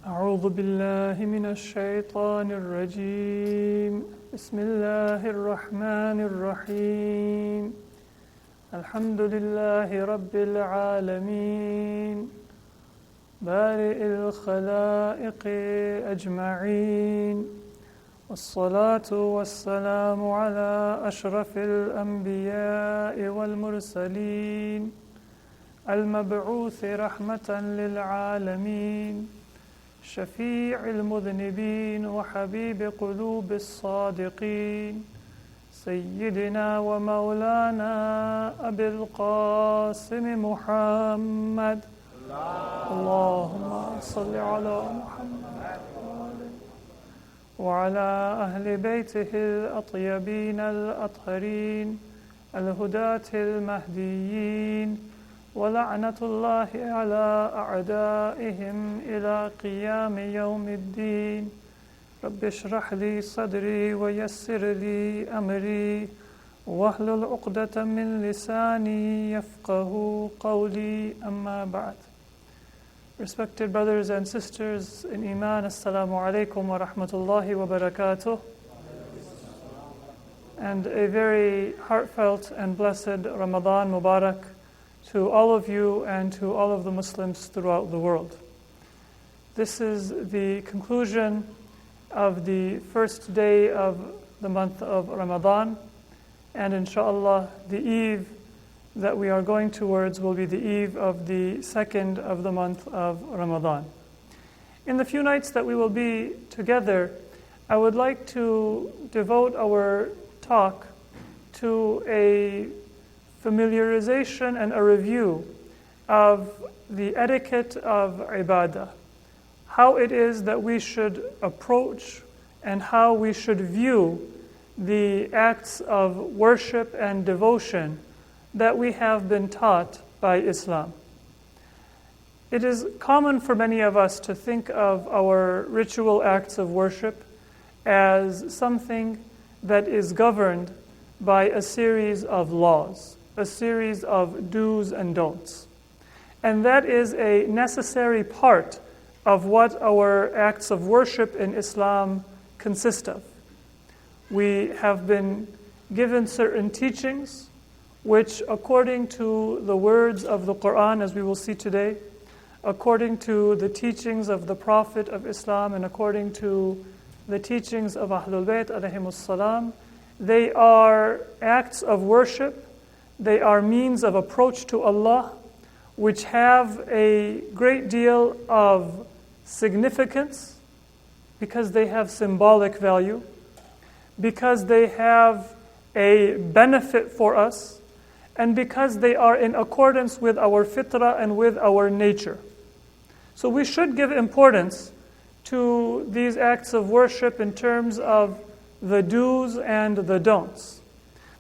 أعوذ بالله من الشيطان الرجيم بسم الله الرحمن الرحيم الحمد لله رب العالمين بارئ الخلائق أجمعين والصلاة والسلام على أشرف الأنبياء والمرسلين المبعوث رحمة للعالمين شفيع المذنبين وحبيب قلوب الصادقين سيدنا ومولانا أبي القاسم محمد اللهم صل على محمد وعلى أهل بيته الأطيبين الأطهرين الهداة المهديين ولعنة الله على أعدائهم إلى قيام يوم الدين رب اشرح لي صدري ويسر لي أمري واحلل عقدة من لساني يفقه قولي أما بعد. Respected brothers and sisters in Iman, Assalamu alaikum wa rahmatullahi wa barakatuh. And a very heartfelt and blessed Ramadan Mubarak to all of you and to all of the Muslims throughout the world. This is the conclusion of the first day of the month of Ramadan, and inshallah the eve that we are going towards will be the eve of the second of the month of Ramadan. In the few nights that we will be together, I would like to devote our talk to a familiarization and a review of the etiquette of ibadah, how it is that we should approach and how we should view the acts of worship and devotion that we have been taught by Islam. It is common for many of us to think of our ritual acts of worship as something that is governed by a series of laws, a series of do's and don'ts. And that is a necessary part of what our acts of worship in Islam consist of. We have been given certain teachings which, according to the words of the Quran, as we will see today, according to the teachings of the Prophet of Islam, and according to the teachings of Ahlul Bayt alayhimus salam, they are acts of worship. They are means of approach to Allah which have a great deal of significance because they have symbolic value, because they have a benefit for us, and because they are in accordance with our fitrah and with our nature. So we should give importance to these acts of worship in terms of the do's and the don'ts.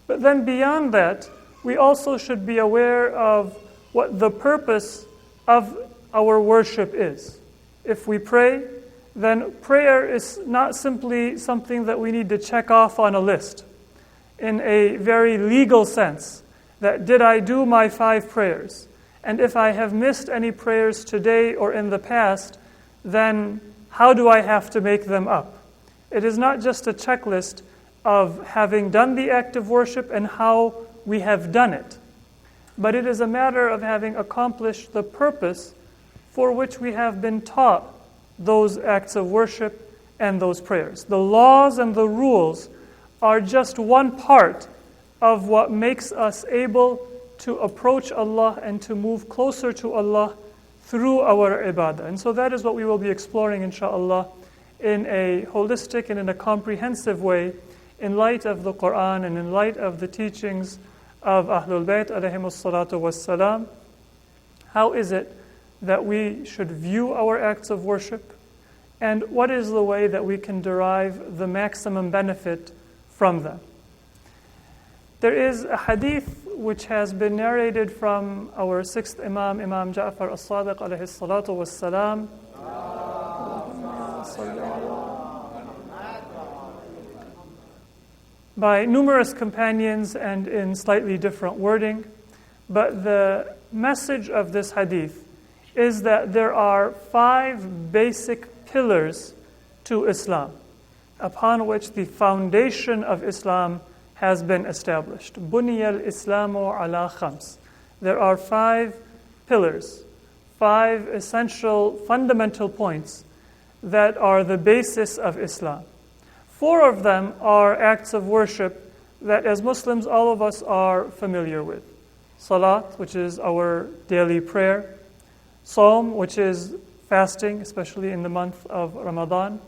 But then beyond that, we also should be aware of what the purpose of our worship is. If we pray, then prayer is not simply something that we need to check off on a list in a very legal sense, that did I do my 5 prayers? And if I have missed any prayers today or in the past, then how do I have to make them up? It is not just a checklist of having done the act of worship and how we have done it, but it is a matter of having accomplished the purpose for which we have been taught those acts of worship and those prayers. The laws and the rules are just one part of what makes us able to approach Allah and to move closer to Allah through our ibadah. And so that is what we will be exploring, inshallah, in a holistic and in a comprehensive way, in light of the Quran and in light of the teachings of Ahlul Bayt alayhimus salatu wassalam. How is it that we should view our acts of worship, and what is the way that we can derive the maximum benefit from them? There is a hadith which has been narrated from our 6th Imam, Imam Ja'far as-Sadiq alayhi salatu wassalam, by numerous companions and in slightly different wording. But the message of this hadith is that there are 5 basic pillars to Islam, upon which the foundation of Islam has been established. Buniyal Islamu ala khams. There are 5 pillars, 5 essential fundamental points that are the basis of Islam. 4 of them are acts of worship that as Muslims all of us are familiar with. Salat, which is our daily prayer. Sawm, which is fasting, especially in the month of Ramadan.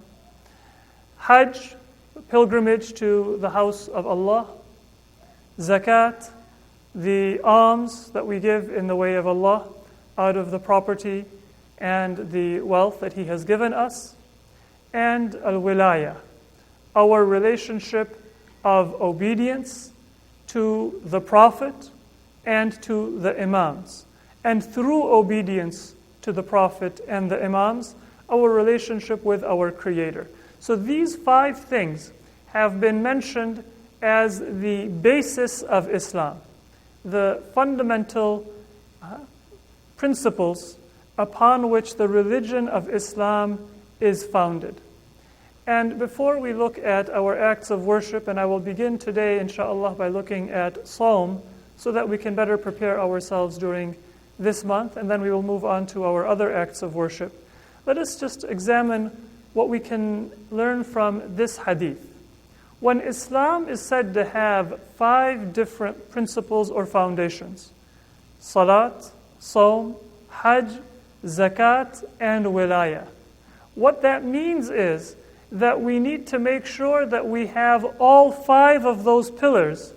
Hajj, pilgrimage to the house of Allah. Zakat, the alms that we give in the way of Allah out of the property and the wealth that He has given us. And al-wilaya, our relationship of obedience to the Prophet and to the Imams. And through obedience to the Prophet and the Imams, our relationship with our Creator. So these 5 things have been mentioned as the basis of Islam, the fundamental principles upon which the religion of Islam is founded. And before we look at our acts of worship, and I will begin today, inshallah, by looking at Sawm, so that we can better prepare ourselves during this month, and then we will move on to our other acts of worship. Let us just examine what we can learn from this hadith. When Islam is said to have 5 different principles or foundations, Salat, Sawm, Hajj, Zakat, and Wilaya, what that means is that we need to make sure that we have all 5 of those pillars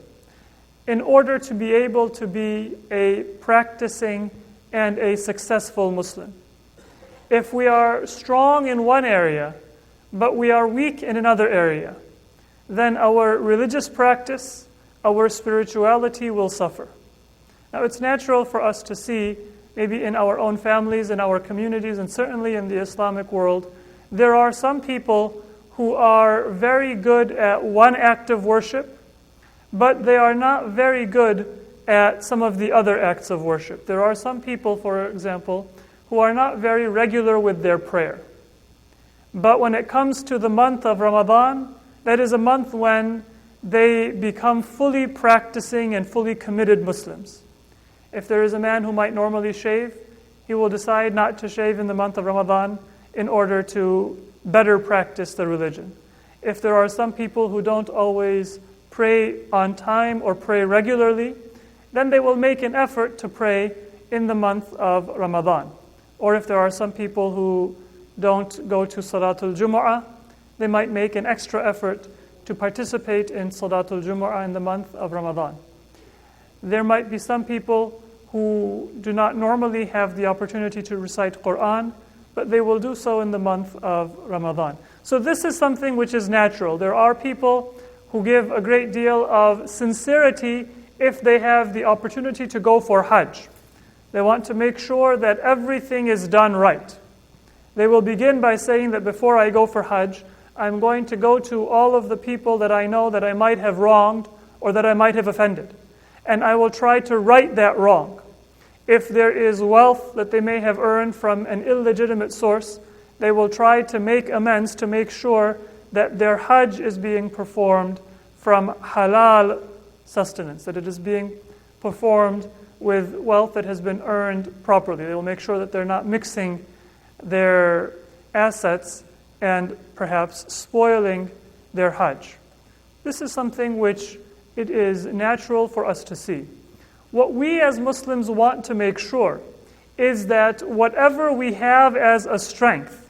in order to be able to be a practicing and a successful Muslim. If we are strong in one area, but we are weak in another area, then our religious practice, our spirituality will suffer. Now, it's natural for us to see, maybe in our own families, in our communities, and certainly in the Islamic world, there are some people who are very good at one act of worship, but they are not very good at some of the other acts of worship. There are some people, for example, who are not very regular with their prayer. But when it comes to the month of Ramadan, that is a month when they become fully practicing and fully committed Muslims. If there is a man who might normally shave, he will decide not to shave in the month of Ramadan in order to better practice the religion. If there are some people who don't always pray on time or pray regularly, then they will make an effort to pray in the month of Ramadan. Or if there are some people who don't go to Salatul Jumu'ah, they might make an extra effort to participate in Salatul Jumu'ah in the month of Ramadan. There might be some people who do not normally have the opportunity to recite Quran, but they will do so in the month of Ramadan. So this is something which is natural. There are people who give a great deal of sincerity if they have the opportunity to go for Hajj. They want to make sure that everything is done right. They will begin by saying that before I go for Hajj, I'm going to go to all of the people that I know that I might have wronged or that I might have offended. And I will try to right that wrong. If there is wealth that they may have earned from an illegitimate source, they will try to make amends to make sure that their Hajj is being performed from halal sustenance, that it is being performed with wealth that has been earned properly. They will make sure that they're not mixing their assets and perhaps spoiling their Hajj. This is something which it is natural for us to see. What we as Muslims want to make sure is that whatever we have as a strength,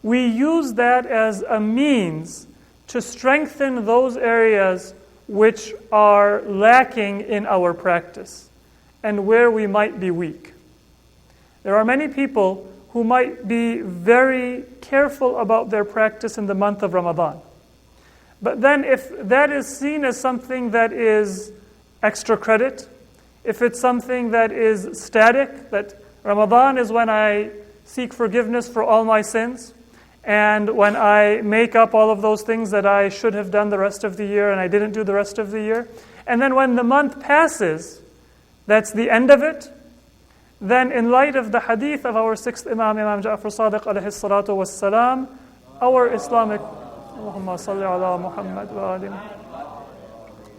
we use that as a means to strengthen those areas which are lacking in our practice and where we might be weak. There are many people who might be very careful about their practice in the month of Ramadan. But then if that is seen as something that is extra credit, if it's something that is static, that Ramadan is when I seek forgiveness for all my sins, and when I make up all of those things that I should have done the rest of the year and I didn't do the rest of the year, and then when the month passes, that's the end of it, then in light of the hadith of our sixth Imam, Imam Ja'far Sadiq alayhi salatu wassalam, our Islamic, Allahumma salli ala Muhammad wa ali Muhammad,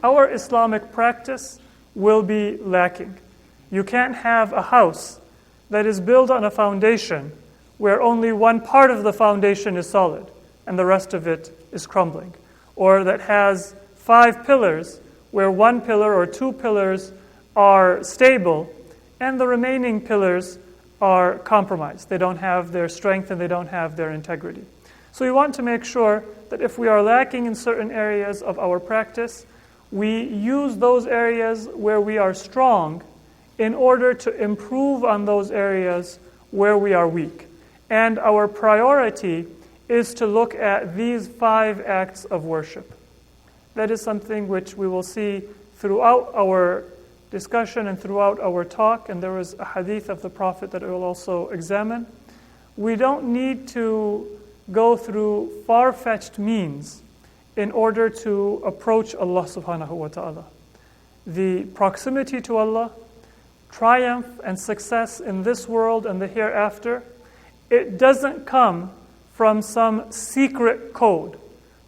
our Islamic practice will be lacking. You can't have a house that is built on a foundation where only one part of the foundation is solid and the rest of it is crumbling. Or that has 5 pillars where 1 pillar or 2 pillars are stable and the remaining pillars are compromised. They don't have their strength and they don't have their integrity. So we want to make sure that if we are lacking in certain areas of our practice, we use those areas where we are strong in order to improve on those areas where we are weak. And our priority is to look at these 5 acts of worship. That is something which we will see throughout our discussion and throughout our talk, and there was a hadith of the Prophet that I will also examine. We don't need to go through far-fetched means in order to approach Allah subhanahu wa ta'ala. The proximity to Allah, triumph and success in this world and the hereafter, it doesn't come from some secret code,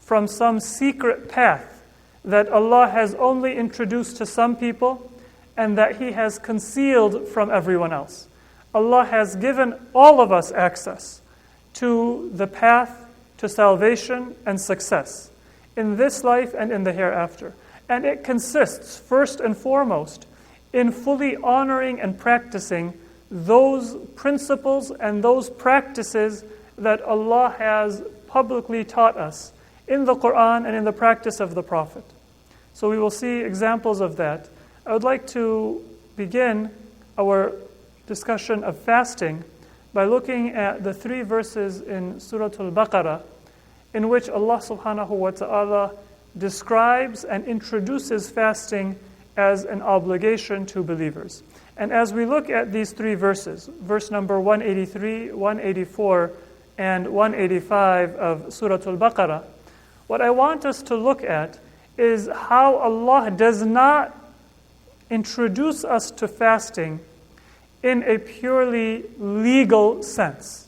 from some secret path that Allah has only introduced to some people and that He has concealed from everyone else. Allah has given all of us access to the path to salvation and success in this life and in the hereafter. And it consists, first and foremost, in fully honoring and practicing those principles and those practices that Allah has publicly taught us in the Quran and in the practice of the Prophet. So we will see examples of that. I would like to begin our discussion of fasting by looking at the 3 verses in Surah Al-Baqarah in which Allah subhanahu wa ta'ala describes and introduces fasting as an obligation to believers. And as we look at these 3 verses, verse number 183, 184, and 185 of Surah Al-Baqarah, what I want us to look at is how Allah does not introduce us to fasting in a purely legal sense.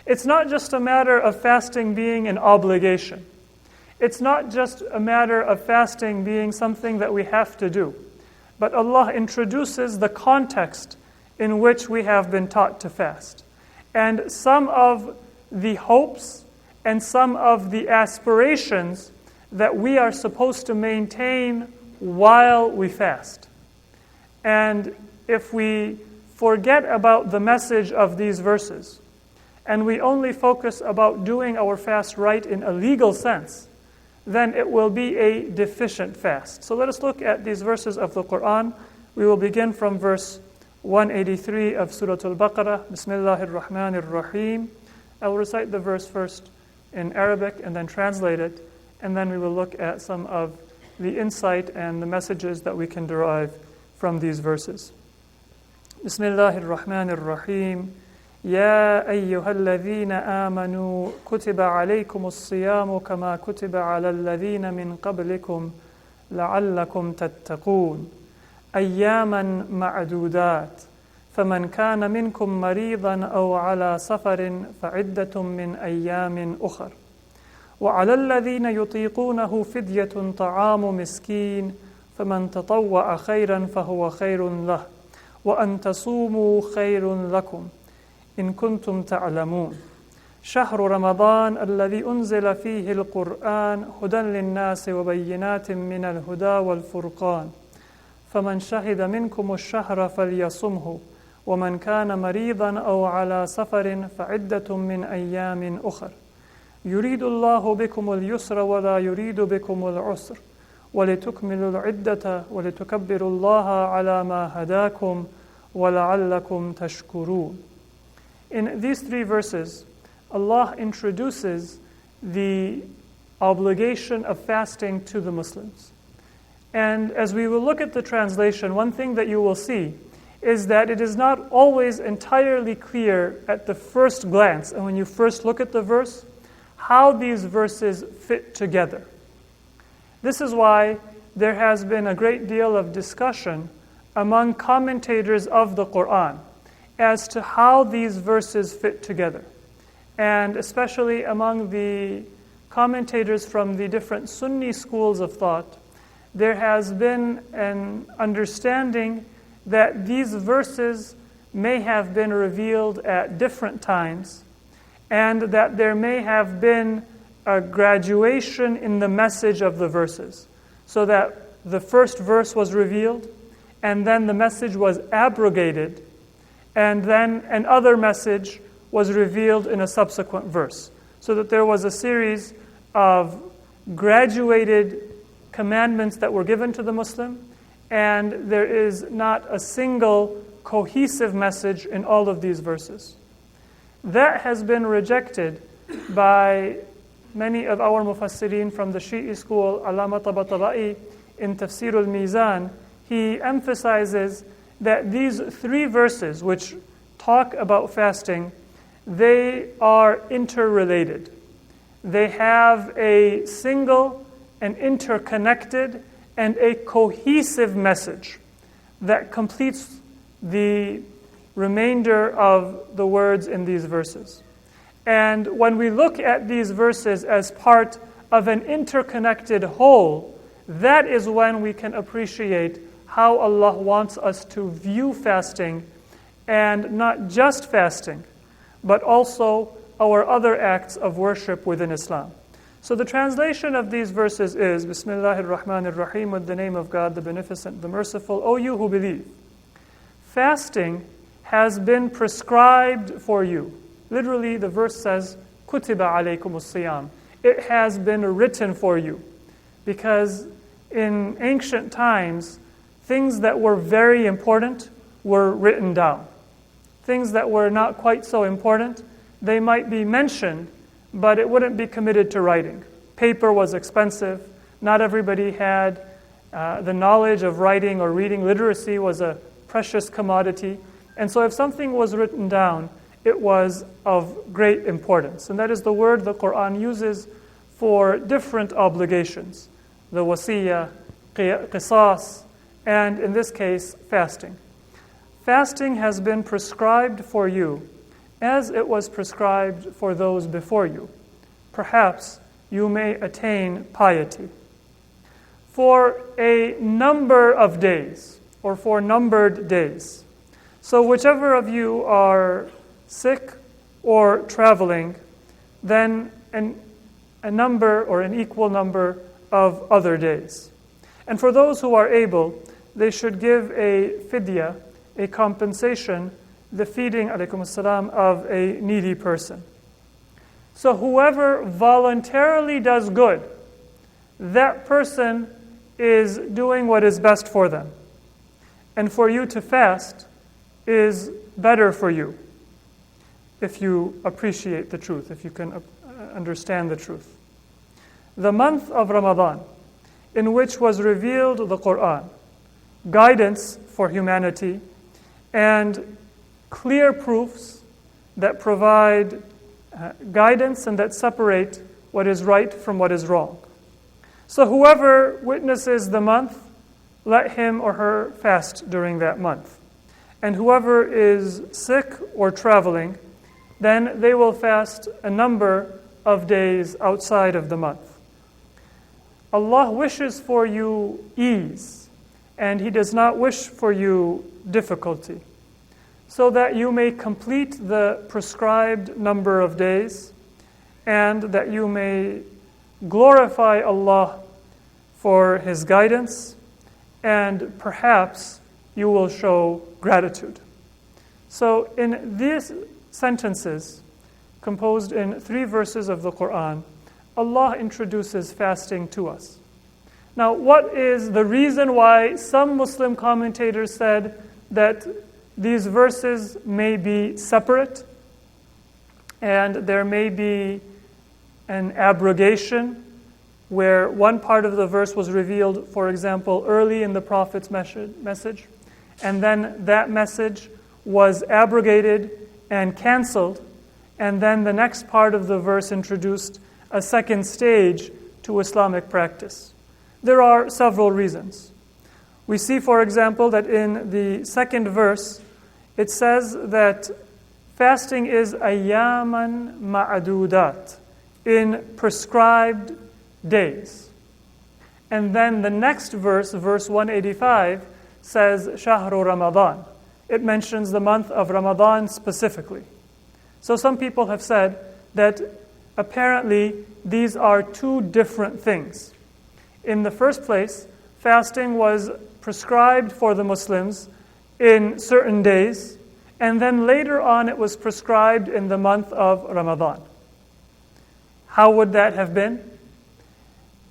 It's not just a matter of fasting being an obligation. It's not just a matter of fasting being something that we have to do. But Allah introduces the context in which we have been taught to fast. And some of the hopes and some of the aspirations that we are supposed to maintain while we fast. And if we forget about the message of these verses, and we only focus about doing our fast right in a legal sense, then it will be a deficient fast. So let us look at these verses of the Quran. We will begin from verse 183 of Surah Al-Baqarah. Bismillahir Rahmanir Rahim. I will recite the verse first in Arabic and then translate it, and then we will look at some of the insight and the messages that we can derive from these verses. Bismillahir Rahmanir Rahim. يا أيها الذين آمنوا كتب عليكم الصيام كما كتب على الذين من قبلكم لعلكم تتقون أياما معدودات فمن كان منكم مريضا أو على سفر فعدة من أيام أخر وعلى الذين يطيقونه فدية طعام مسكين فمن تطوع خيرا فهو خير له وأن تصوموا خير لكم إن كنتم تعلمون شهر رمضان الذي أنزل فيه القرآن هدى للناس وبينات من الهدى والفرقان فمن شهد منكم الشهر فليصمه ومن كان مريضا أو على سفر فعدة من أيام أخر يريد الله بكم اليسر ولا يريد بكم العسر ولتكملوا العدة ولتكبروا الله على ما هداكم ولعلكم تشكرون. In these 3 verses, Allah introduces the obligation of fasting to the Muslims. And as we will look at the translation, one thing that you will see is that it is not always entirely clear at the first glance, and when you first look at the verse, how these verses fit together. This is why there has been a great deal of discussion among commentators of the Quran as to how these verses fit together. And especially among the commentators from the different Sunni schools of thought, there has been an understanding that these verses may have been revealed at different times, and that there may have been a graduation in the message of the verses, so that the first verse was revealed, and then the message was abrogated, and then another message was revealed in a subsequent verse, so that there was a series of graduated commandments that were given to the Muslim, and there is not a single cohesive message in all of these verses. That has been rejected by many of our mufassirin from the Shi'i school. Allama Tabatabai in Tafsir al-Mizan, he emphasizes that these three verses which talk about fasting, they are interrelated. They have a single and interconnected and a cohesive message that completes the remainder of the words in these verses. And when we look at these verses as part of an interconnected whole, that is when we can appreciate how Allah wants us to view fasting, and not just fasting, but also our other acts of worship within Islam. So the translation of these verses is, Bismillahir Rahmanir Rahim, with the name of God, the Beneficent, the Merciful. O you who believe, fasting has been prescribed for you. Literally, the verse says, Kutiba alaykumus siyam. It has been written for you. Because in ancient times, things that were very important were written down. Things that were not quite so important, they might be mentioned, but it wouldn't be committed to writing. Paper was expensive. Not everybody had the knowledge of writing or reading. Literacy was a precious commodity. And so if something was written down, it was of great importance. And that is the word the Quran uses for different obligations. The wasiyah, qisas, and in this case, fasting. Fasting has been prescribed for you as it was prescribed for those before you. Perhaps you may attain piety. For a number of days, or for numbered days. So whichever of you are sick or traveling, then a number or an equal number of other days. And for those who are able, they should give a fidya, a compensation, the feeding, alaykum as-salam, of a needy person. So whoever voluntarily does good, that person is doing what is best for them. And for you to fast is better for you if you appreciate the truth, if you can understand the truth. The month of Ramadan, in which was revealed the Quran, guidance for humanity, and clear proofs that provide guidance and that separate what is right from what is wrong. So whoever witnesses the month, let him or her fast during that month. And whoever is sick or traveling, then they will fast a number of days outside of the month. Allah wishes for you ease, and He does not wish for you difficulty, so that you may complete the prescribed number of days, and that you may glorify Allah for His guidance, and perhaps you will show gratitude. So in these sentences, composed in 3 verses of the Quran, Allah introduces fasting to us. Now, what is the reason why some Muslim commentators said that these verses may be separate and there may be an abrogation where one part of the verse was revealed, for example, early in the Prophet's message, and then that message was abrogated and canceled, and then the next part of the verse introduced a second stage to Islamic practice? There are several reasons. We see, for example, that in the second verse, it says that fasting is ayyaman ma'adudat, in prescribed days. And then the next verse, verse 185, says Shahru Ramadan. It mentions the month of Ramadan specifically. So some people have said that apparently these are two different things. In the first place, fasting was prescribed for the Muslims in certain days, and then later on it was prescribed in the month of Ramadan. How would that have been?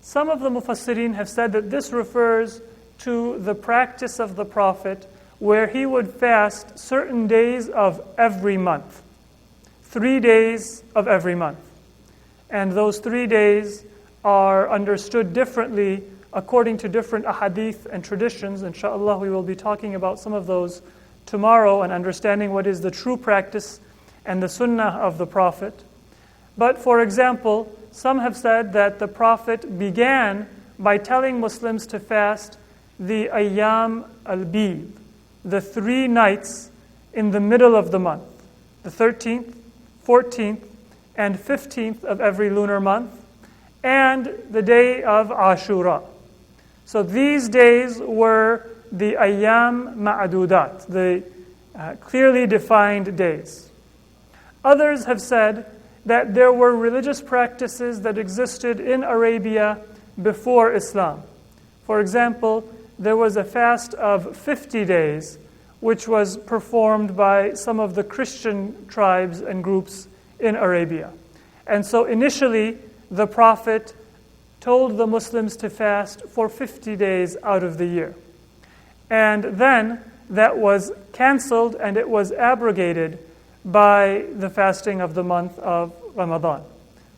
Some of the Mufassirin have said that this refers to the practice of the Prophet where he would fast certain days of every month. 3 days of every month. And those 3 days are understood differently according to different ahadith and traditions. Inshallah, we will be talking about some of those tomorrow and understanding what is the true practice and the sunnah of the Prophet. But for example, some have said that the Prophet began by telling Muslims to fast the ayyam al-bid, the 3 nights in the middle of the month, the 13th, 14th, and 15th of every lunar month, and the day of Ashura. So these days were the ayyam ma'adudat, the clearly defined days. Others have said that there were religious practices that existed in Arabia before Islam. For example, there was a fast of 50 days, which was performed by some of the Christian tribes and groups in Arabia. And so initially, the Prophet told the Muslims to fast for 50 days out of the year. And then that was canceled and it was abrogated by the fasting of the month of Ramadan,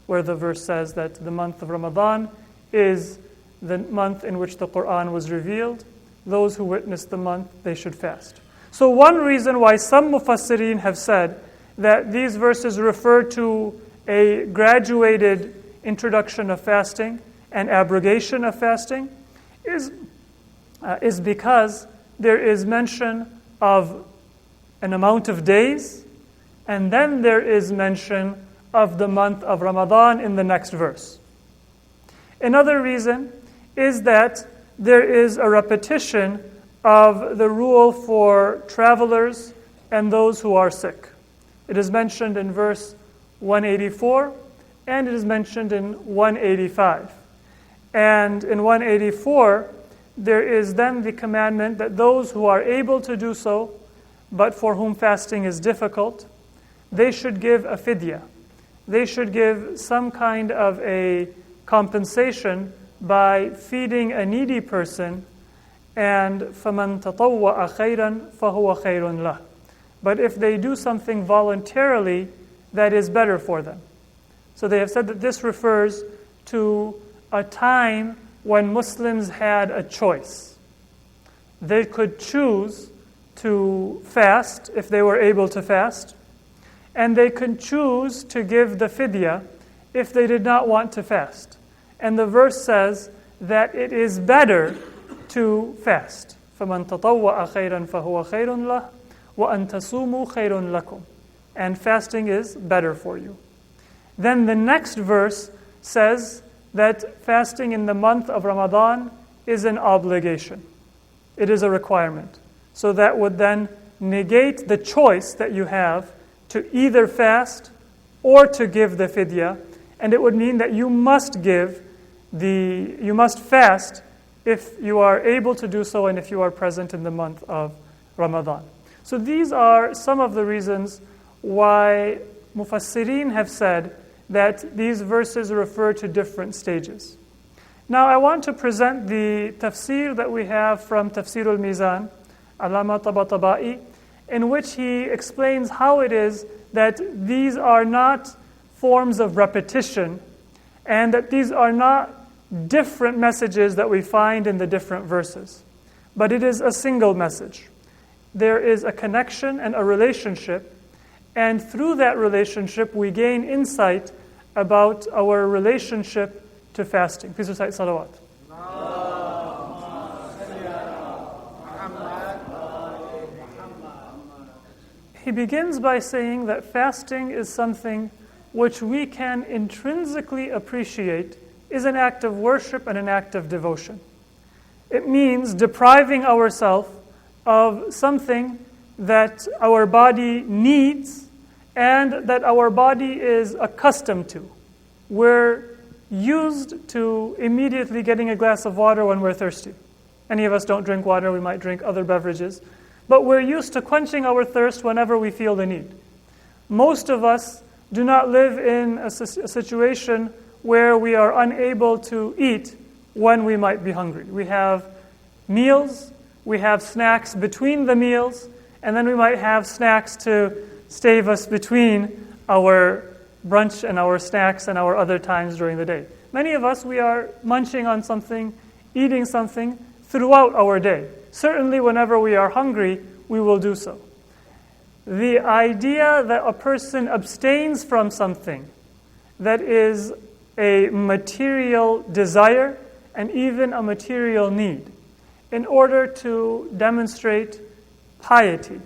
where the verse says that the month of Ramadan is the month in which the Quran was revealed. Those who witness the month, they should fast. So one reason why some Mufassirin have said that these verses refer to a graduated introduction of fasting and abrogation of fasting is because there is mention of an amount of days, and then there is mention of the month of Ramadan in the next verse. Another reason is that there is a repetition of the rule for travelers and those who are sick. It is mentioned in verse 184, and it is mentioned in 185. And in 184, there is then the commandment that those who are able to do so, but for whom fasting is difficult, they should give a fidya. They should give some kind of a compensation by feeding a needy person, and فَمَنْ تَطَوَّأَ خَيْرًا فَهُوَ خَيْرٌ لَهُ. But if they do something voluntarily, that is better for them. So they have said that this refers to a time when Muslims had a choice. They could choose to fast if they were able to fast, and they could choose to give the fidya if they did not want to fast. And the verse says that it is better to fast. فَمَنْ تَطَوَّأَ خَيْرًا فَهُوَ خَيْرٌ لَهُ وَأَنْ تَصُومُوا خَيْرٌ لَكُمْ. And fasting is better for you. Then the next verse says that fasting in the month of Ramadan is an obligation. It is a requirement. So that would then negate the choice that you have to either fast or to give the fidya, and it would mean that you must fast if you are able to do so and if you are present in the month of Ramadan. So these are some of the reasons why Mufassirin have said that these verses refer to different stages. Now I want to present the tafsir that we have from Tafsir al-Mizan, Allama Tabatabai, in which he explains how it is that these are not forms of repetition and that these are not different messages that we find in the different verses, but it is a single message. There is a connection and a relationship, and through that relationship we gain insight about our relationship to fasting. Please recite salawat. he begins by saying that fasting is something which we can intrinsically appreciate is an act of worship and an act of devotion. It means depriving ourselves of something that our body needs and that our body is accustomed to. We're used to immediately getting a glass of water when we're thirsty. Any of us don't drink water, we might drink other beverages, but we're used to quenching our thirst whenever we feel the need. Most of us do not live in a situation where we are unable to eat when we might be hungry. We have meals, we have snacks between the meals, and then we might have snacks to stave us between our brunch and our snacks and our other times during the day. Many of us, we are munching on something, eating something throughout our day. Certainly whenever we are hungry, we will do so. The idea that a person abstains from something that is a material desire and even a material need in order to demonstrate piety,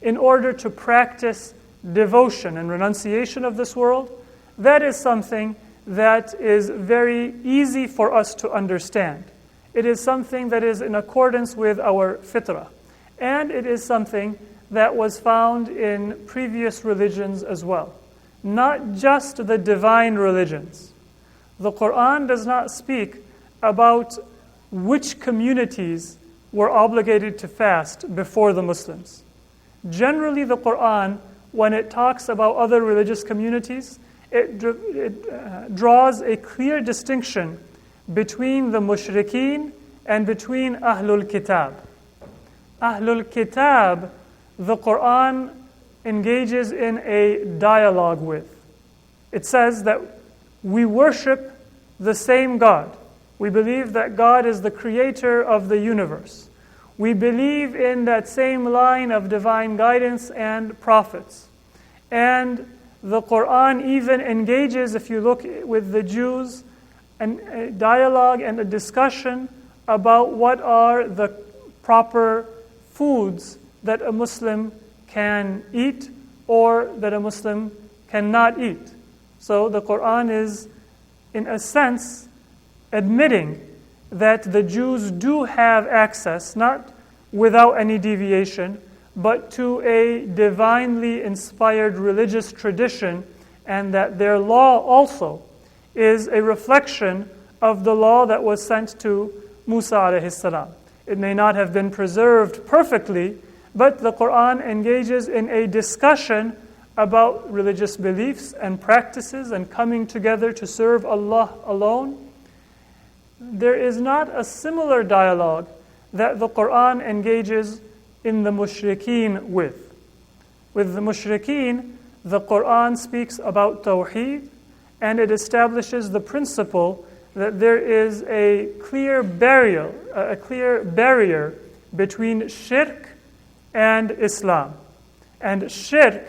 in order to practice devotion and renunciation of this world, that is something that is very easy for us to understand. It is something that is in accordance with our fitrah. And it is something that was found in previous religions as well. Not just the divine religions. The Quran does not speak about which communities were obligated to fast before the Muslims. Generally, the Quran, when it talks about other religious communities, it draws a clear distinction between the mushrikeen and between Ahlul Kitab. Ahlul Kitab, the Quran engages in a dialogue with. It says that we worship the same God. We believe that God is the creator of the universe. We believe in that same line of divine guidance and prophets. And the Quran even engages, if you look with the Jews, a dialogue and a discussion about what are the proper foods that a Muslim can eat or that a Muslim cannot eat. So the Quran is, in a sense, admitting that the Jews do have access, not without any deviation, but to a divinely inspired religious tradition, and that their law also is a reflection of the law that was sent to Musa alayhi salam. It may not have been preserved perfectly, but the Quran engages in a discussion about religious beliefs and practices and coming together to serve Allah alone. There is not a similar dialogue that the Quran engages in the mushrikeen with. With the mushrikeen, the Quran speaks about tawheed, and it establishes the principle that there is a clear barrier between shirk and Islam. And shirk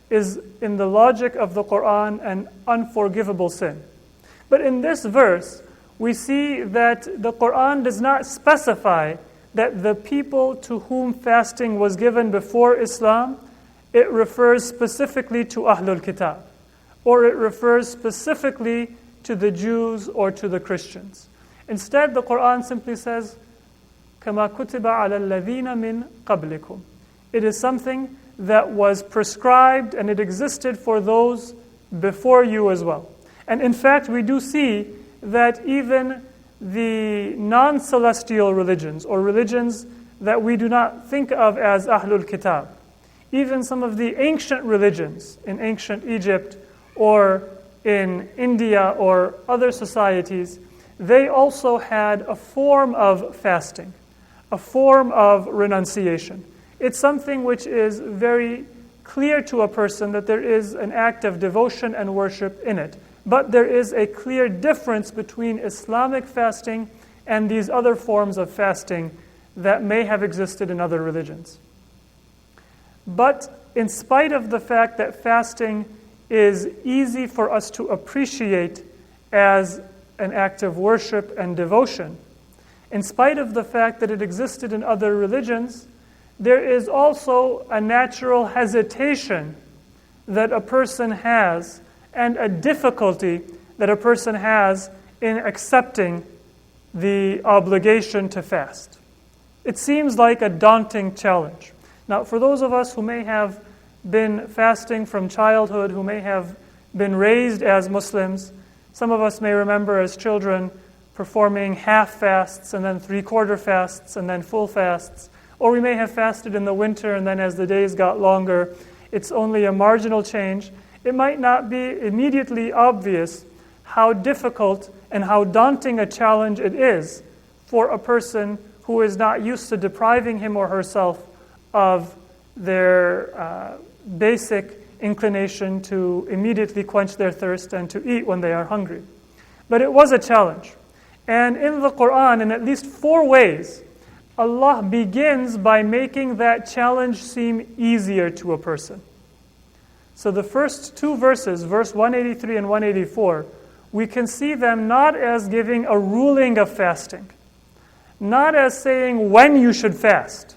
is, in the logic of the Quran, an unforgivable sin. But in this verse, we see that the Quran does not specify that the people to whom fasting was given before Islam, it refers specifically to Ahlul Kitab, or it refers specifically to the Jews or to the Christians. Instead, the Quran simply says, كَمَا كُتِبَ عَلَى الَّذِينَ مِنْ قَبْلِكُمْ. It is something that was prescribed and it existed for those before you as well. And in fact, we do see that even the non-celestial religions, or religions that we do not think of as Ahlul Kitab, even some of the ancient religions in ancient Egypt or in India or other societies, they also had a form of fasting, a form of renunciation. It's something which is very clear to a person that there is an act of devotion and worship in it. But there is a clear difference between Islamic fasting and these other forms of fasting that may have existed in other religions. But in spite of the fact that fasting is easy for us to appreciate as an act of worship and devotion, in spite of the fact that it existed in other religions, there is also a natural hesitation that a person has and a difficulty that a person has in accepting the obligation to fast. It seems like a daunting challenge. Now, for those of us who may have been fasting from childhood, who may have been raised as Muslims, some of us may remember as children performing half fasts and then three-quarter fasts and then full fasts. Or we may have fasted in the winter and then as the days got longer, it's only a marginal change. It might not be immediately obvious how difficult and how daunting a challenge it is for a person who is not used to depriving him or herself of their basic inclination to immediately quench their thirst and to eat when they are hungry. But it was a challenge. And in the Quran, in at least 4 ways, Allah begins by making that challenge seem easier to a person. So the first 2 verses, verse 183 and 184, we can see them not as giving a ruling of fasting, not as saying when you should fast,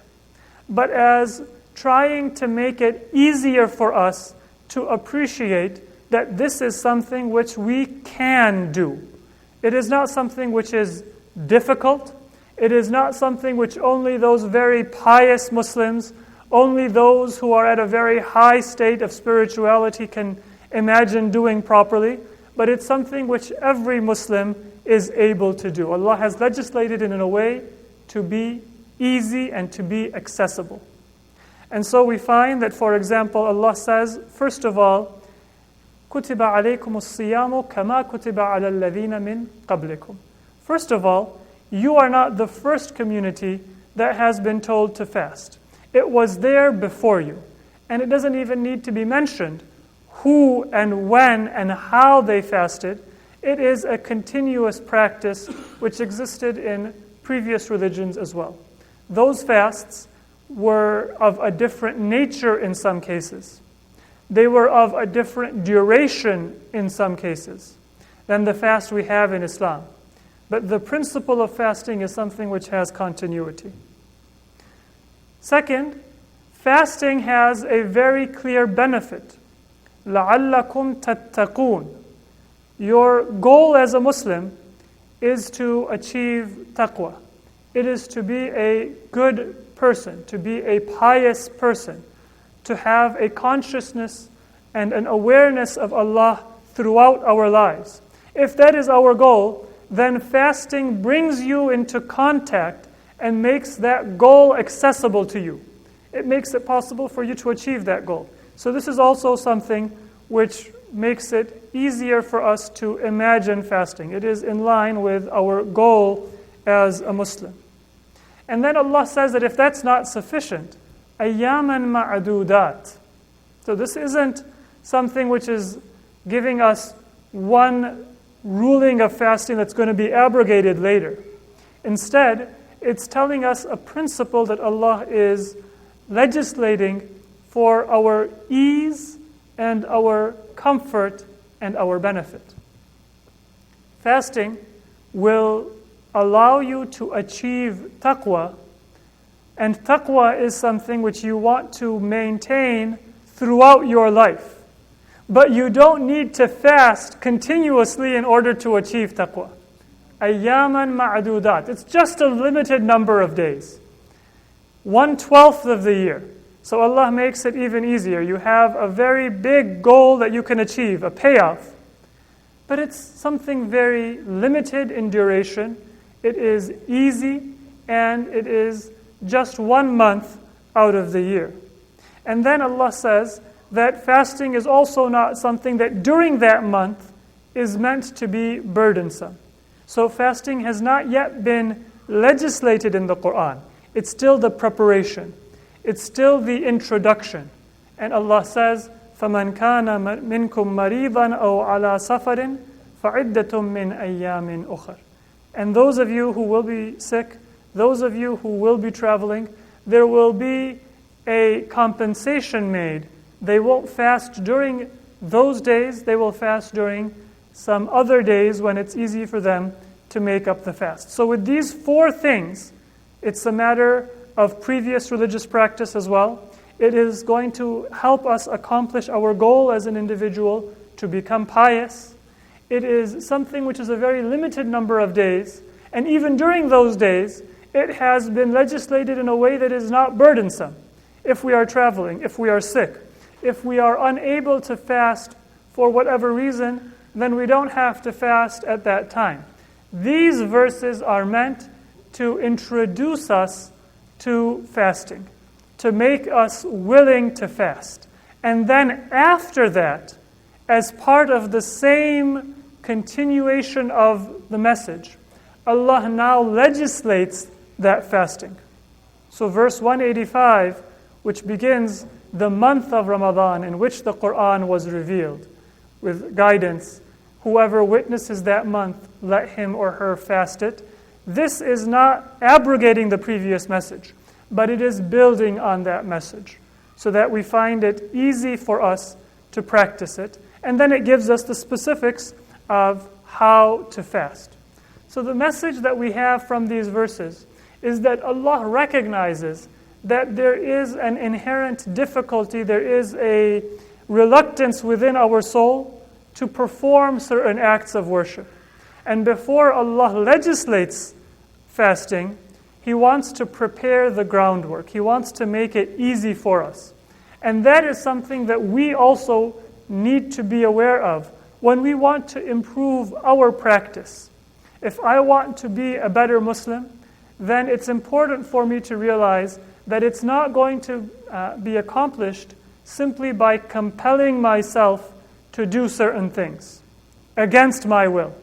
but as trying to make it easier for us to appreciate that this is something which we can do. It is not something which is difficult. It is not something which only those very pious Muslims, only those who are at a very high state of spirituality can imagine doing properly, but it's something which every Muslim is able to do. Allah has legislated it in a way to be easy and to be accessible. And so we find that, for example, Allah says, first of all, كُتِبَ عَلَيْكُمُ الصِّيَامُ كَمَا كُتِبَ عَلَى الَّذِينَ مِنْ قَبْلِكُمْ. First of all, you are not the first community that has been told to fast. It was there before you. And it doesn't even need to be mentioned who and when and how they fasted. It is a continuous practice which existed in previous religions as well. Those fasts were of a different nature in some cases. They were of a different duration in some cases than the fast we have in Islam. But the principle of fasting is something which has continuity. Second, fasting has a very clear benefit. لَعَلَّكُمْ تَتَّقُونَ. Your goal as a Muslim is to achieve taqwa. It is to be a good person, to be a pious person, to have a consciousness and an awareness of Allah throughout our lives. If that is our goal, then fasting brings you into contact and makes that goal accessible to you. It makes it possible for you to achieve that goal. So this is also something which makes it easier for us to imagine fasting. It is in line with our goal as a Muslim. And then Allah says that if that's not sufficient, أَيَّامًا مَعْدُودَاتٍ. So this isn't something which is giving us one ruling of fasting that's going to be abrogated later. Instead, it's telling us a principle that Allah is legislating for our ease and our comfort and our benefit. Fasting will allow you to achieve taqwa, and taqwa is something which you want to maintain throughout your life. But you don't need to fast continuously in order to achieve taqwa. أَيَّامًا مَعْدُودَاتٍ. It's just a limited number of days. 1/12 of the year. So Allah makes it even easier. You have a very big goal that you can achieve, a payoff. But it's something very limited in duration. It is easy, and it is just 1 month out of the year. And then Allah says that fasting is also not something that during that month is meant to be burdensome. So fasting has not yet been legislated in the Quran. It's still the preparation. It's still the introduction. And Allah says, فَمَنْ كَانَ مِنْكُمْ مَرِيضًا أَوْ عَلَى سَفَرٍ فَعِدَّةٌ مِّنْ أَيَّامٍ أُخَرٍ. And those of you who will be sick, those of you who will be traveling, there will be a compensation made. They won't fast during those days. They will fast during some other days when it's easy for them to make up the fast. So with these 4 things, it's a matter of previous religious practice as well. It is going to help us accomplish our goal as an individual to become pious. It is something which is a very limited number of days, and even during those days, it has been legislated in a way that is not burdensome. If we are traveling, if we are sick, if we are unable to fast for whatever reason, then we don't have to fast at that time. These verses are meant to introduce us to fasting, to make us willing to fast. And then after that, as part of the same continuation of the message, Allah now legislates that fasting. So verse 185, which begins the month of Ramadan in which the Quran was revealed, with guidance, whoever witnesses that month, let him or her fast it. This is not abrogating the previous message, but it is building on that message so that we find it easy for us to practice it. And then it gives us the specifics of how to fast. So the message that we have from these verses is that Allah recognizes that there is an inherent difficulty, there is a reluctance within our soul to perform certain acts of worship. And before Allah legislates fasting, He wants to prepare the groundwork. He wants to make it easy for us. And that is something that we also need to be aware of when we want to improve our practice. If I want to be a better Muslim, then it's important for me to realize that it's not going to be accomplished simply by compelling myself to do certain things against my will.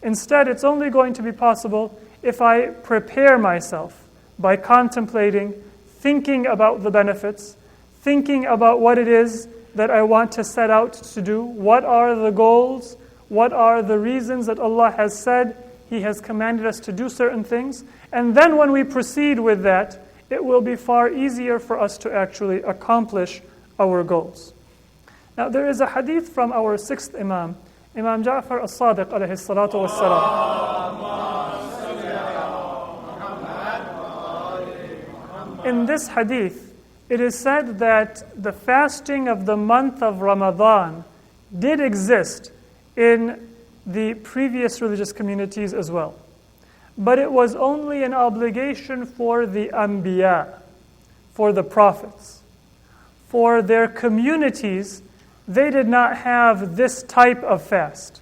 Instead, it's only going to be possible if I prepare myself by contemplating, thinking about the benefits, thinking about what it is that I want to set out to do, what are the goals, what are the reasons that Allah has said He has commanded us to do certain things, and then when we proceed with that, it will be far easier for us to actually accomplish our goals. Now, there is a hadith from our sixth Imam, Imam Ja'far as-Sadiq alayhi salatu wassalam. In this hadith, it is said that the fasting of the month of Ramadan did exist in the previous religious communities as well. But it was only an obligation for the Anbiya, for the prophets. For their communities, they did not have this type of fast.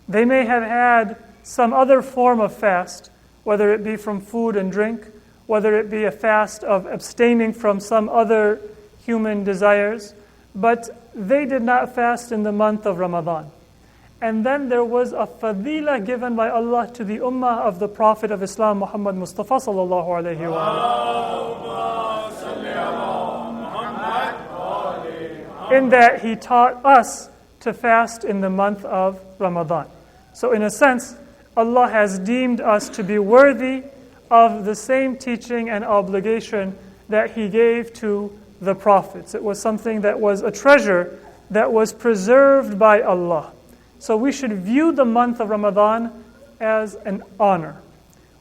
They may have had some other form of fast, whether it be from food and drink, whether it be a fast of abstaining from some other human desires, but they did not fast in the month of Ramadan. And then there was a fadila given by Allah to the ummah of the Prophet of Islam, Muhammad Mustafa sallallahu alayhi wa sallam, in that He taught us to fast in the month of Ramadan. So in a sense, Allah has deemed us to be worthy of the same teaching and obligation that He gave to the prophets. It was something that was a treasure that was preserved by Allah. So we should view the month of Ramadan as an honor.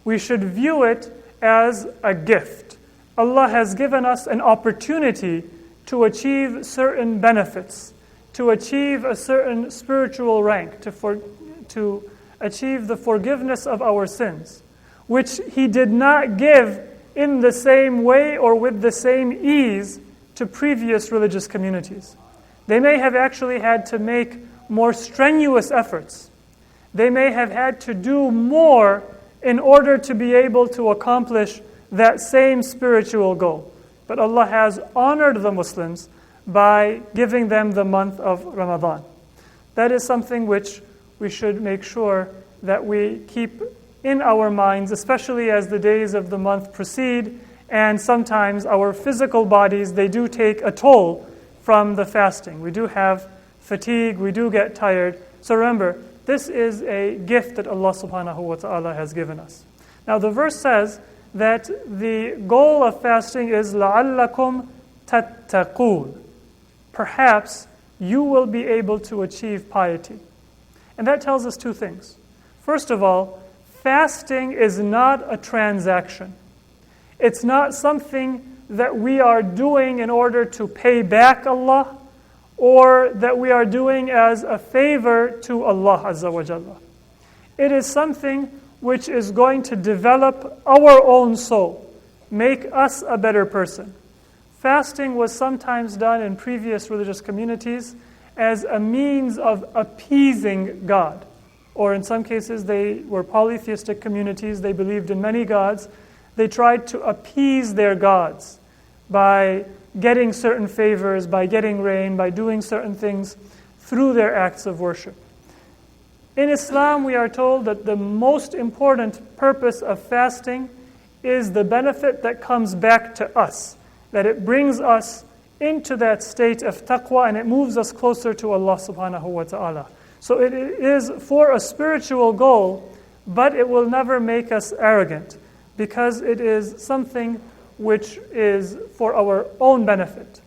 We should view it as a gift. Allah has given us an opportunity to achieve certain benefits, to achieve a certain spiritual rank, to achieve the forgiveness of our sins, which He did not give in the same way or with the same ease to previous religious communities. They may have actually had to make more strenuous efforts. They may have had to do more in order to be able to accomplish that same spiritual goal. But Allah has honored the Muslims by giving them the month of Ramadan. That is something which we should make sure that we keep in our minds, especially as the days of the month proceed, and sometimes our physical bodies, they do take a toll from the fasting. We do have fatigue, we do get tired. So remember, this is a gift that Allah subhanahu wa ta'ala has given us. Now the verse says that the goal of fasting is لَعَلَّكُمْ تَتَّقُونَ. Perhaps you will be able to achieve piety. And that tells us two things. First of all, fasting is not a transaction. It's not something that we are doing in order to pay back Allah, or that we are doing as a favor to Allah Azza wa Jalla. It is something which is going to develop our own soul, make us a better person. Fasting was sometimes done in previous religious communities as a means of appeasing God. Or in some cases, they were polytheistic communities, they believed in many gods. They tried to appease their gods by getting certain favors, by getting rain, by doing certain things through their acts of worship. In Islam, we are told that the most important purpose of fasting is the benefit that comes back to us, that it brings us into that state of taqwa and it moves us closer to Allah subhanahu wa ta'ala. So it is for a spiritual goal, but it will never make us arrogant, because it is something which is for our own benefit.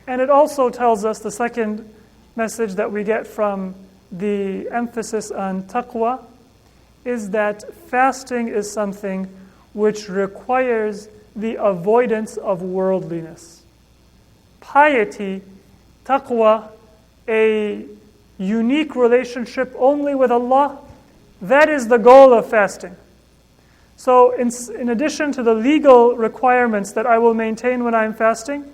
And it also tells us, the second message that we get from the emphasis on taqwa, is that fasting is something which requires the avoidance of worldliness. Piety, taqwa, a unique relationship only with Allah, that is the goal of fasting. So in addition to the legal requirements that I will maintain when I'm fasting,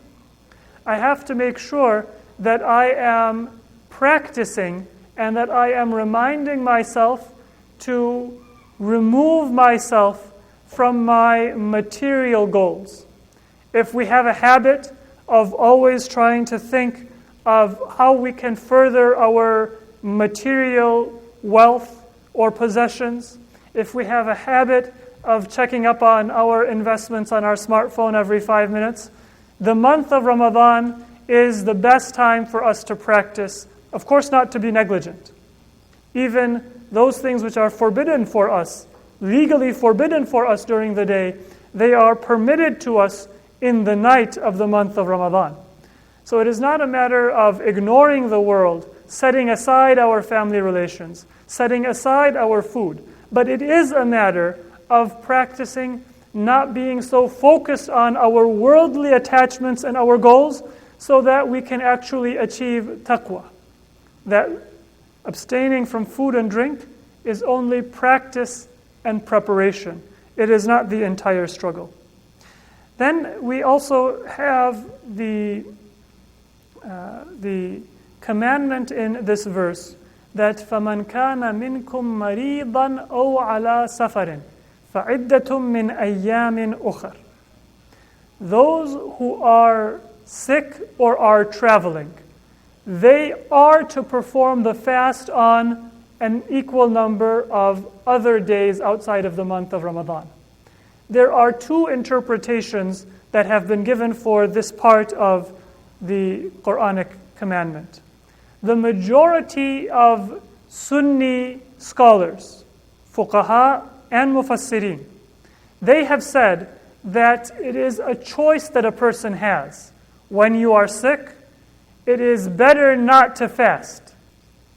I have to make sure that I am practicing and that I am reminding myself to remove myself from my material goals. If we have a habit of always trying to think of how we can further our material wealth or possessions, if we have a habit of checking up on our investments on our smartphone every 5 minutes, the month of Ramadan is the best time for us to practice, of course not to be negligent. Even those things which are forbidden for us, legally forbidden for us during the day, they are permitted to us in the night of the month of Ramadan. So it is not a matter of ignoring the world, setting aside our family relations, setting aside our food, but it is a matter of practicing not being so focused on our worldly attachments and our goals, so that we can actually achieve taqwa. That abstaining from food and drink is only practice and preparation. It is not the entire struggle. Then we also have the commandment in this verse that فَمَنْ كَانَ مِنْكُمْ مَرِيضًا أَوْ عَلَى سَفَرٍ فَعِدَّةٌ مِّنْ أَيَّامٍ أُخَرٍ. Those who are sick or are traveling, they are to perform the fast on an equal number of other days outside of the month of Ramadan. There are two interpretations that have been given for this part of the Quranic commandment. The majority of Sunni scholars, fuqaha and mufassirin, they have said that it is a choice that a person has. When you are sick, it is better not to fast.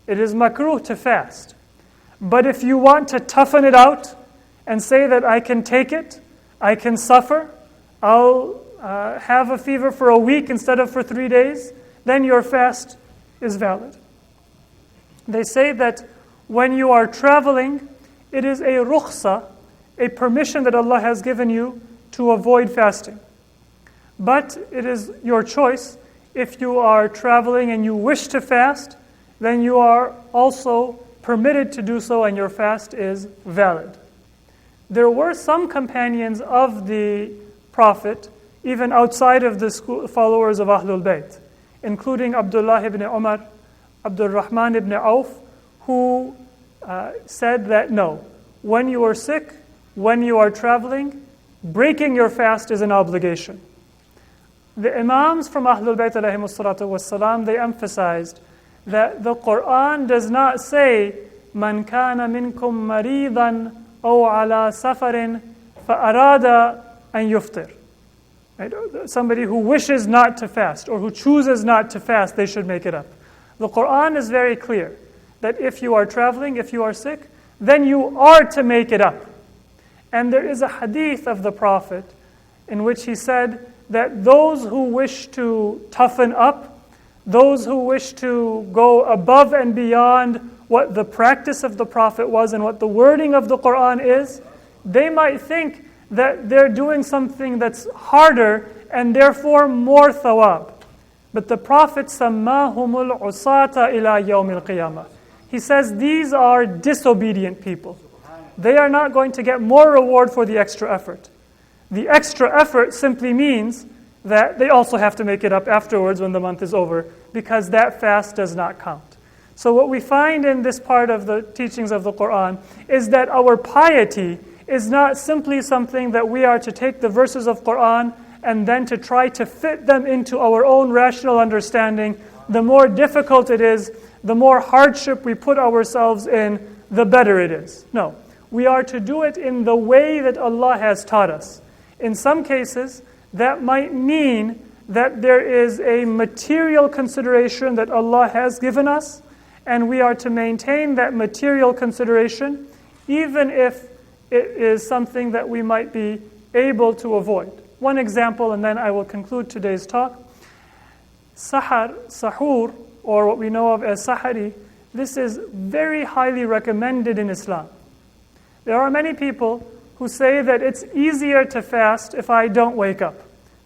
It is makruh to fast. But if you want to toughen it out and say that I can take it, I can suffer, I'll have a fever for a week instead of for 3 days, then your fast is valid. They say that when you are traveling, it is a rukhsa, a permission that Allah has given you to avoid fasting. But it is your choice. If you are traveling and you wish to fast, then you are also permitted to do so and your fast is valid. There were some companions of the Prophet, even outside of the followers of Ahlul Bayt, including Abdullah ibn Umar, Abdul Rahman ibn Auf, who said that no, when you are sick, when you are traveling, breaking your fast is an obligation. The Imams from Ahlul Bayt alayhimus salatu wassalam, they emphasized that the Quran does not say Man kana minkum maridan aw ala safarin fa'arada an yuftir. Right? Somebody who wishes not to fast or who chooses not to fast, they should make it up. The Quran is very clear that if you are traveling, if you are sick, then you are to make it up. And there is a hadith of the Prophet in which he said that those who wish to toughen up, those who wish to go above and beyond what the practice of the Prophet was and what the wording of the Quran is, they might think that they're doing something that's harder and therefore more thawab. But the Prophet sammahumul usata ila yawmil qiyamah. He says these are disobedient people. They are not going to get more reward for the extra effort. The extra effort simply means that they also have to make it up afterwards when the month is over, because that fast does not count. So what we find in this part of the teachings of the Quran is that our piety is not simply something that we are to take the verses of Quran and then to try to fit them into our own rational understanding. The more difficult it is, the more hardship we put ourselves in, the better it is. No, we are to do it in the way that Allah has taught us. In some cases, that might mean that there is a material consideration that Allah has given us, and we are to maintain that material consideration, even if it is something that we might be able to avoid. One example, and then I will conclude today's talk. Sahur, or what we know of as sahari, this is very highly recommended in Islam. There are many people who say that it's easier to fast if I don't wake up.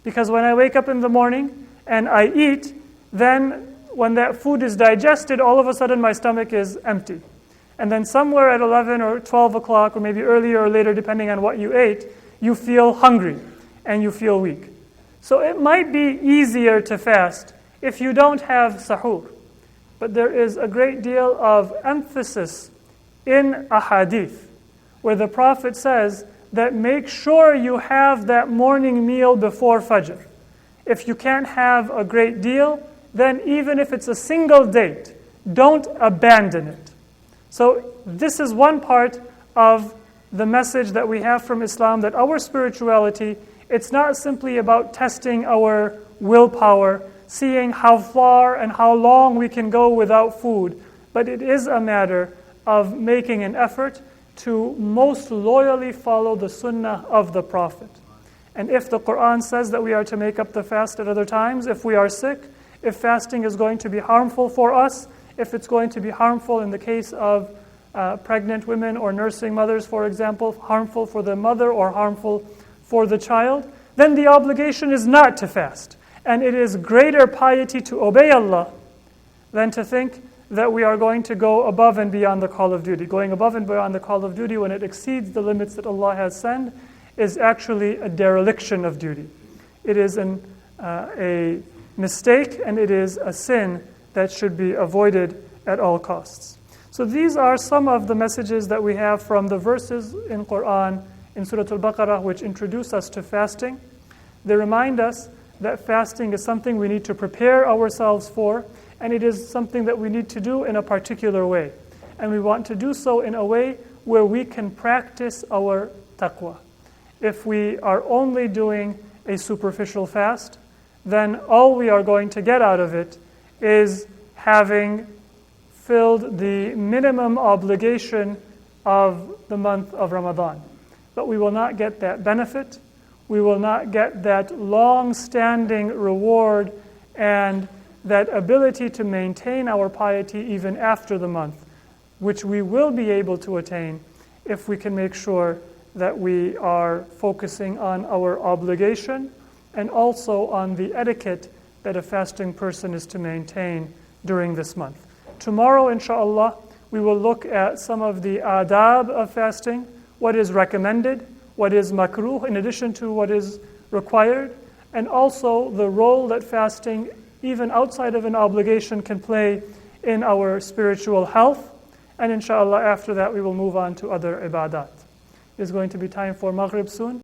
Because when I wake up in the morning and I eat, then when that food is digested, all of a sudden my stomach is empty. And then somewhere at 11 or 12 o'clock, or maybe earlier or later, depending on what you ate, you feel hungry and you feel weak. So it might be easier to fast if you don't have sahur. But there is a great deal of emphasis in ahadith, where the Prophet says that make sure you have that morning meal before Fajr. If you can't have a great deal, then even if it's a single date, don't abandon it. So this is one part of the message that we have from Islam, that our spirituality, it's not simply about testing our willpower, seeing how far and how long we can go without food, but it is a matter of making an effort to most loyally follow the sunnah of the Prophet. And if the Quran says that we are to make up the fast at other times, if we are sick, if fasting is going to be harmful for us, if it's going to be harmful in the case of pregnant women or nursing mothers, for example, harmful for the mother or harmful for the child, then the obligation is not to fast. And it is greater piety to obey Allah than to think that we are going to go above and beyond the call of duty. Going above and beyond the call of duty when it exceeds the limits that Allah has set is actually a dereliction of duty. It is a mistake, and it is a sin that should be avoided at all costs. So these are some of the messages that we have from the verses in Quran, in Surah Al-Baqarah, which introduce us to fasting. They remind us that fasting is something we need to prepare ourselves for, and it is something that we need to do in a particular way. And we want to do so in a way where we can practice our taqwa. If we are only doing a superficial fast, then all we are going to get out of it is having filled the minimum obligation of the month of Ramadan. But we will not get that benefit. We will not get that long-standing reward and that ability to maintain our piety even after the month, which we will be able to attain if we can make sure that we are focusing on our obligation and also on the etiquette that a fasting person is to maintain during this month. Tomorrow, inshallah, we will look at some of the adab of fasting, what is recommended, what is makruh in addition to what is required, and also the role that fasting, even outside of an obligation, can play in our spiritual health. And inshallah, after that, we will move on to other ibadat. It's going to be time for Maghrib soon.